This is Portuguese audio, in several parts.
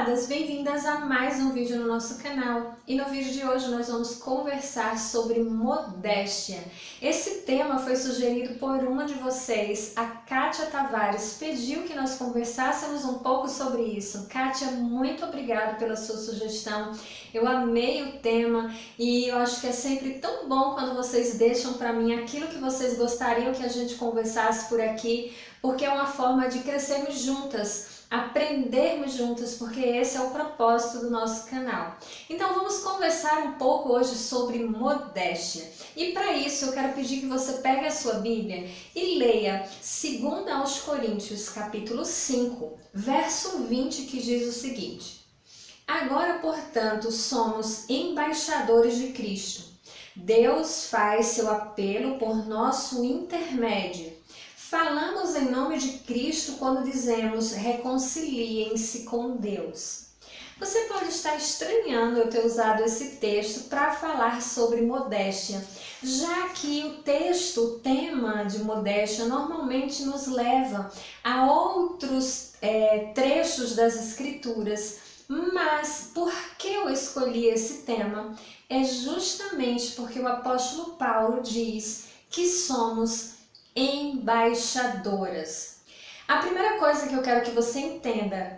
amadas, bem-vindas a mais um vídeo no nosso canal. E no vídeo de hoje nós vamos conversar sobre modéstia. Esse tema foi sugerido por uma de vocês, a Kátia Tavares, pediu que nós conversássemos um pouco sobre isso. Kátia, muito obrigada pela sua sugestão. Eu amei o tema e eu acho que é sempre tão bom quando vocês deixam para mim aquilo que vocês gostariam que a gente conversasse por aqui, porque é uma forma de crescermos juntas, aprendermos juntas, porque esse é o propósito do nosso canal. Então vamos conversar um pouco hoje sobre modéstia. E para isso eu quero pedir que você pegue a sua Bíblia e leia 2 aos Coríntios, capítulo 5, verso 20, que diz o seguinte: Agora, portanto, somos embaixadores de Cristo. Deus faz seu apelo por nosso intermédio. Falamos em nome de Cristo quando dizemos reconciliem-se com Deus. Você pode estar estranhando eu ter usado esse texto para falar sobre modéstia, já que o texto, o tema de modéstia, normalmente nos leva a outros trechos das Escrituras. Mas por que eu escolhi esse tema? É justamente porque o apóstolo Paulo diz que somos embaixadoras. A primeira coisa que eu quero que você entenda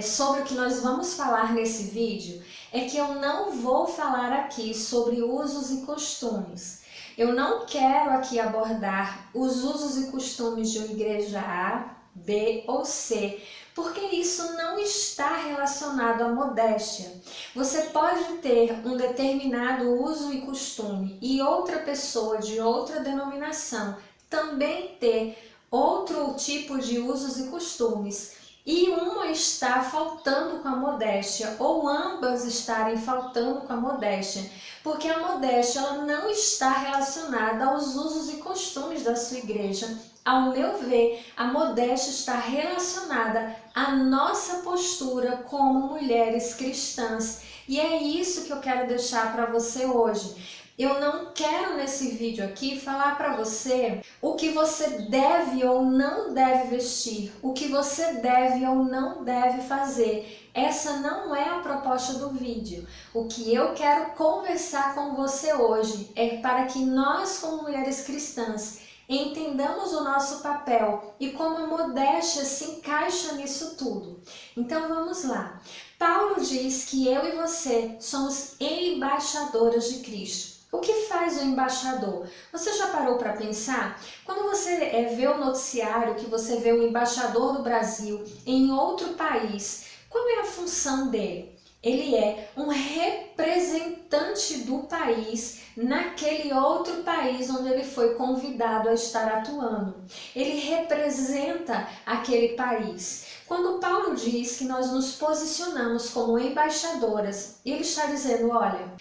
sobre o que nós vamos falar nesse vídeo é que eu não vou falar aqui sobre usos e costumes. Eu não quero aqui abordar os usos e costumes de uma igreja A, B ou C, porque isso não está relacionado à modéstia. Você pode ter um determinado uso e costume e outra pessoa de outra denominação também ter outro tipo de usos e costumes, e uma está faltando com a modéstia, ou ambas estarem faltando com a modéstia, porque a modéstia ela não está relacionada aos usos e costumes da sua igreja. Ao meu ver, a modéstia está relacionada à nossa postura como mulheres cristãs, e é isso que eu quero deixar para você hoje. Eu não quero nesse vídeo aqui falar para você o que você deve ou não deve vestir, o que você deve ou não deve fazer. Essa não é a proposta do vídeo. O que eu quero conversar com você hoje é para que nós, como mulheres cristãs, entendamos o nosso papel e como a modéstia se encaixa nisso tudo. Então vamos lá. Paulo diz que eu e você somos embaixadoras de Cristo. O que faz o embaixador? Você já parou para pensar? Quando você vê o noticiário, que você vê o embaixador do Brasil em outro país, qual é a função dele? Ele é um representante do país naquele outro país onde ele foi convidado a estar atuando. Ele representa aquele país. Quando Paulo diz que nós nos posicionamos como embaixadoras, ele está dizendo, olha,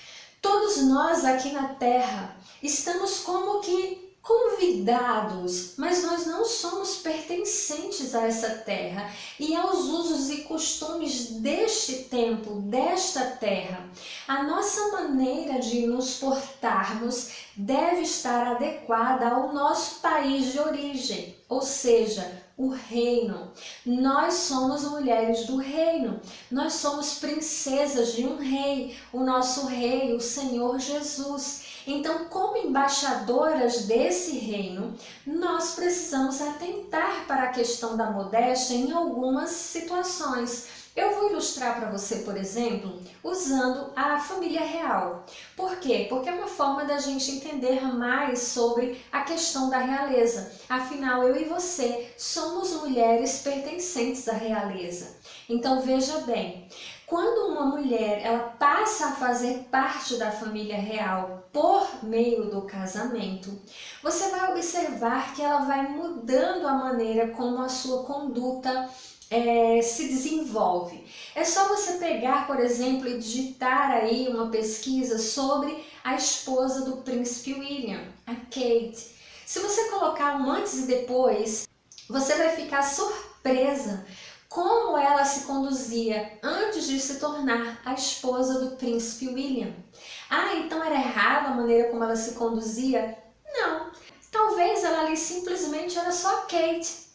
todos nós aqui na Terra estamos como que convidados, mas nós não somos pertencentes a essa terra e aos usos e costumes deste tempo, desta terra. A nossa maneira de nos portarmos deve estar adequada ao nosso país de origem, ou seja, o reino. Nós somos mulheres do reino, nós somos princesas de um rei, o nosso rei, o Senhor Jesus. Então, como embaixadoras desse reino, nós precisamos atentar para a questão da modéstia em algumas situações. Eu vou ilustrar para você, por exemplo, usando a família real. Por quê? Porque é uma forma da gente entender mais sobre a questão da realeza. Afinal, eu e você somos mulheres pertencentes à realeza. Então, veja bem, quando uma mulher ela passa a fazer parte da família real por meio do casamento, você vai observar que ela vai mudando a maneira como a sua conduta se desenvolve. É só você pegar, por exemplo, e digitar aí uma pesquisa sobre a esposa do príncipe William, a Kate. Se você colocar um antes e depois, você vai ficar surpresa como ela se conduzia antes de se tornar a esposa do príncipe William. Ah, então era errado a maneira como ela se conduzia? Não. Talvez ela ali simplesmente era só Kate.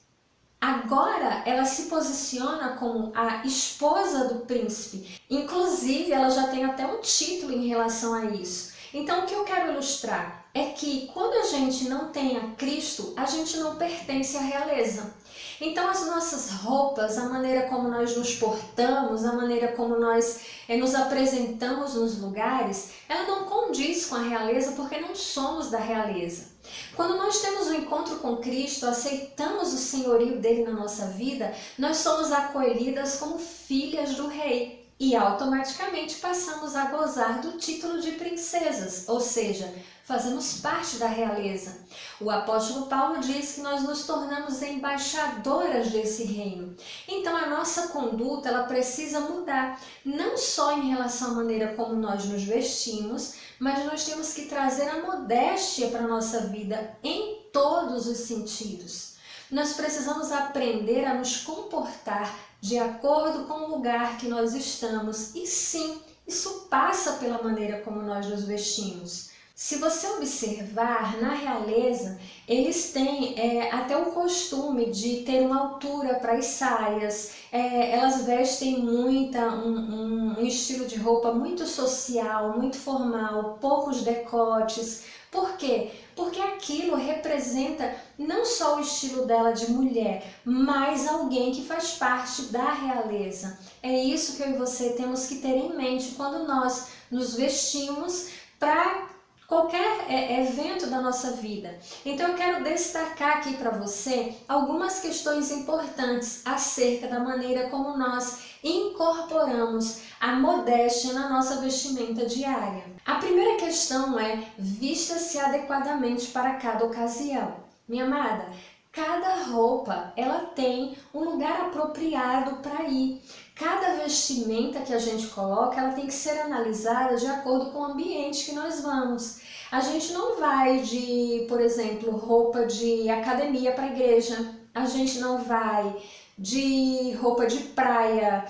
Agora ela se posiciona como a esposa do príncipe. Inclusive, ela já tem até um título em relação a isso. Então, o que eu quero ilustrar é que quando a gente não tem a Cristo, a gente não pertence à realeza. Então, as nossas roupas, a maneira como nós nos portamos, a maneira como nós nos apresentamos nos lugares, ela não condiz com a realeza porque não somos da realeza. Quando nós temos um encontro com Cristo, aceitamos o senhorio dele na nossa vida, nós somos acolhidas como filhas do rei e automaticamente passamos a gozar do título de princesas, ou seja, fazemos parte da realeza. O apóstolo Paulo diz que nós nos tornamos embaixadoras desse reino. Então a nossa conduta ela precisa mudar, não só em relação à maneira como nós nos vestimos, mas nós temos que trazer a modéstia para a nossa vida em todos os sentidos. Nós precisamos aprender a nos comportar de acordo com o lugar que nós estamos e sim, isso passa pela maneira como nós nos vestimos. Se você observar, na realeza, eles têm até o costume de ter uma altura para as saias, elas vestem um estilo de roupa muito social, muito formal, poucos decotes. Por quê? Porque aquilo representa não só o estilo dela de mulher, mas alguém que faz parte da realeza. É isso que eu e você temos que ter em mente quando nós nos vestimos para qualquer evento da nossa vida. Então eu quero destacar aqui para você algumas questões importantes acerca da maneira como nós incorporamos a modéstia na nossa vestimenta diária. A primeira questão é: vista-se adequadamente para cada ocasião. Minha amada, cada roupa ela tem um lugar apropriado para ir. Cada vestimenta que a gente coloca, ela tem que ser analisada de acordo com o ambiente que nós vamos. A gente não vai de, por exemplo, roupa de academia para a igreja. A gente não vai de roupa de praia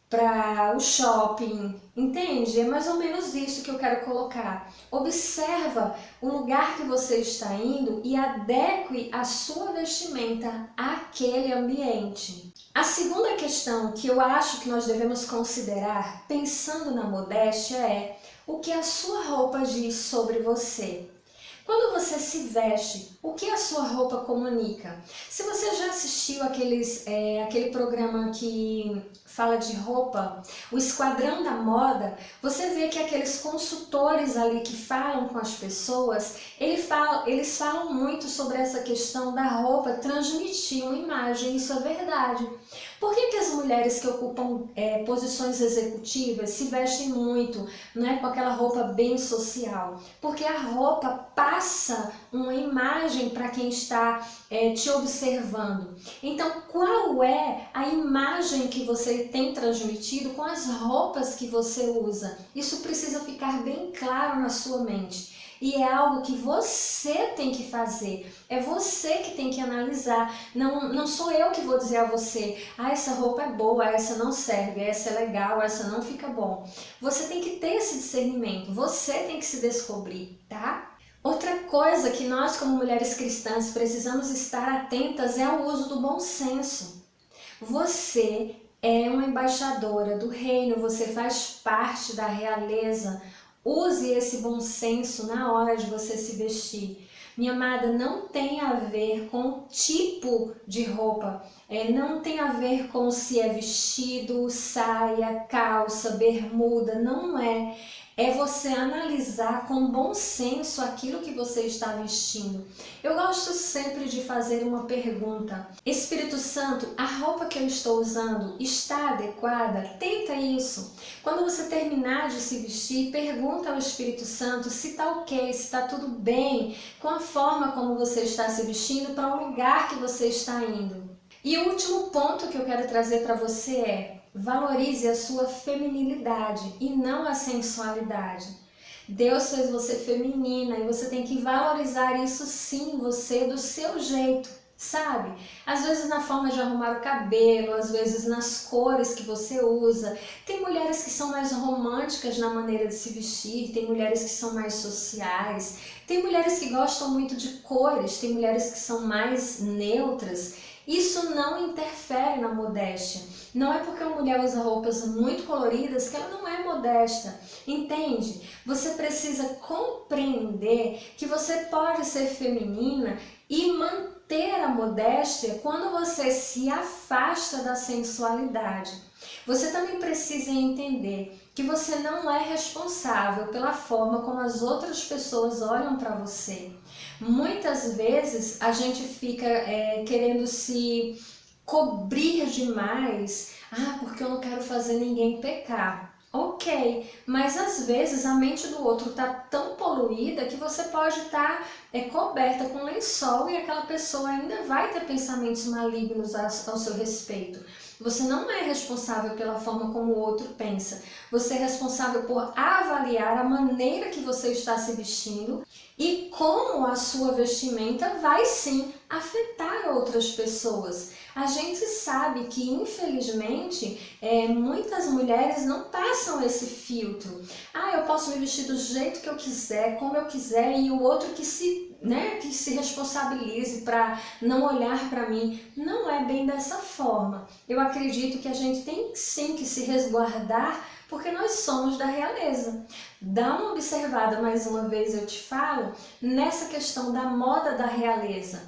para o shopping, entende? É mais ou menos isso que eu quero colocar. Observa o lugar que você está indo e adeque a sua vestimenta àquele ambiente. A segunda questão que eu acho que nós devemos considerar, pensando na modéstia, é o que a sua roupa diz sobre você. Quando você se veste, o que a sua roupa comunica? Se você já assistiu aquele programa que fala de roupa, o Esquadrão da Moda, você vê que aqueles consultores ali que falam com as pessoas, eles falam muito sobre essa questão da roupa transmitir uma imagem, isso é verdade. Por que as mulheres que ocupam posições executivas se vestem muito, né, com aquela roupa bem social? Porque a roupa passa uma imagem para quem está te observando. Então, qual é a imagem que você tem transmitido com as roupas que você usa? Isso precisa ficar bem claro na sua mente. E é algo que você tem que fazer, é você que tem que analisar, não sou eu que vou dizer a você, essa roupa é boa, essa não serve, essa é legal, essa não fica bom. Você tem que ter esse discernimento, você tem que se descobrir, tá? Outra coisa que nós como mulheres cristãs precisamos estar atentas é ao uso do bom senso. Você é uma embaixadora do reino, você faz parte da realeza. Use esse bom senso na hora de você se vestir. Minha amada, não tem a ver com o tipo de roupa, não tem a ver com se é vestido, saia, calça, bermuda, não é. É você analisar com bom senso aquilo que você está vestindo. Eu gosto sempre de fazer uma pergunta. Espírito Santo, a roupa que eu estou usando está adequada? Tenta isso. Quando você terminar de se vestir, pergunta ao Espírito Santo se está ok, se está tudo bem com a forma como você está se vestindo para o lugar que você está indo. E o último ponto que eu quero trazer para você é: valorize a sua feminilidade e não a sensualidade. Deus fez você feminina e você tem que valorizar isso sim, você do seu jeito, sabe? Às vezes na forma de arrumar o cabelo, às vezes nas cores que você usa. Tem mulheres que são mais românticas na maneira de se vestir, tem mulheres que são mais sociais, tem mulheres que gostam muito de cores, tem mulheres que são mais neutras. Isso não interfere na modéstia. Não é porque uma mulher usa roupas muito coloridas que ela não é modesta. Entende? Você precisa compreender que você pode ser feminina e manter a modéstia quando você se afasta da sensualidade. Você também precisa entender que você não é responsável pela forma como as outras pessoas olham para você. Muitas vezes a gente fica querendo se cobrir demais, porque eu não quero fazer ninguém pecar. Ok, mas às vezes a mente do outro está tão poluída que você pode estar coberta com lençol e aquela pessoa ainda vai ter pensamentos malignos ao seu respeito. Você não é responsável pela forma como o outro pensa. Você é responsável por avaliar a maneira que você está se vestindo e como a sua vestimenta vai sim afetar outras pessoas. A gente sabe que, infelizmente, muitas mulheres não passam esse filtro. Eu posso me vestir do jeito que eu quiser, como eu quiser, e o outro que se responsabilize para não olhar para mim. Não é bem dessa forma. Eu acredito que a gente tem sim que se resguardar, porque nós somos da realeza. Dá uma observada, mais uma vez eu te falo, nessa questão da moda da realeza.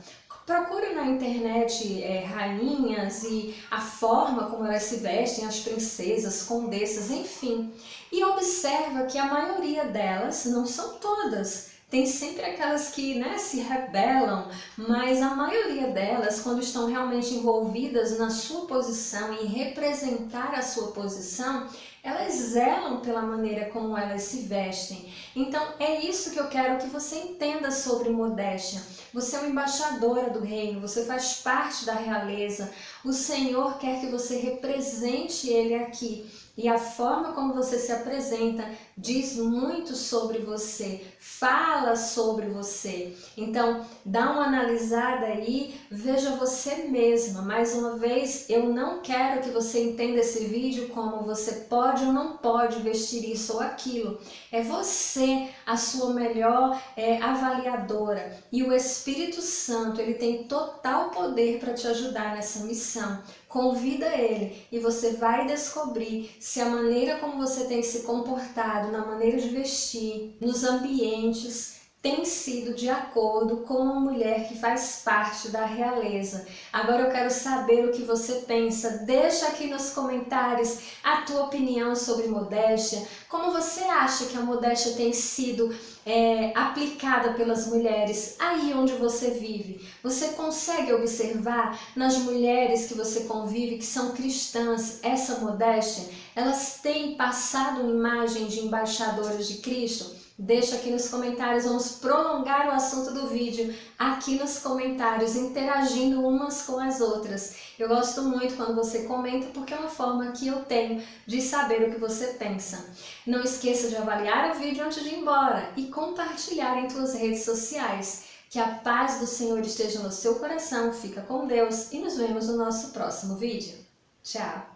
Procure na internet rainhas e a forma como elas se vestem, as princesas, condessas, enfim. E observa que a maioria delas, não são todas, tem sempre aquelas que se rebelam, mas a maioria delas, quando estão realmente envolvidas na sua posição, em representar a sua posição, elas zelam pela maneira como elas se vestem. Então é isso que eu quero que você entenda sobre modéstia. Você é uma embaixadora do reino, você faz parte da realeza. O Senhor quer que você represente Ele aqui. E a forma como você se apresenta diz muito sobre você, fala sobre você. Então, dá uma analisada aí, veja você mesma. Mais uma vez, eu não quero que você entenda esse vídeo como você pode ou não pode vestir isso ou aquilo. É você a sua melhor avaliadora. E o Espírito Santo, ele tem total poder para te ajudar nessa missão. Convida ele e você vai descobrir se a maneira como você tem se comportado, na maneira de vestir, nos ambientes, tem sido de acordo com uma mulher que faz parte da realeza. Agora eu quero saber o que você pensa. Deixa aqui nos comentários a tua opinião sobre modéstia. Como você acha que a modéstia tem sido aplicada pelas mulheres aí onde você vive? Você consegue observar nas mulheres que você convive, que são cristãs, essa modéstia? Elas têm passado uma imagem de embaixadoras de Cristo? Deixa aqui nos comentários, vamos prolongar o assunto do vídeo aqui nos comentários, interagindo umas com as outras. Eu gosto muito quando você comenta, porque é uma forma que eu tenho de saber o que você pensa. Não esqueça de avaliar o vídeo antes de ir embora e compartilhar em suas redes sociais. Que a paz do Senhor esteja no seu coração, fica com Deus e nos vemos no nosso próximo vídeo. Tchau!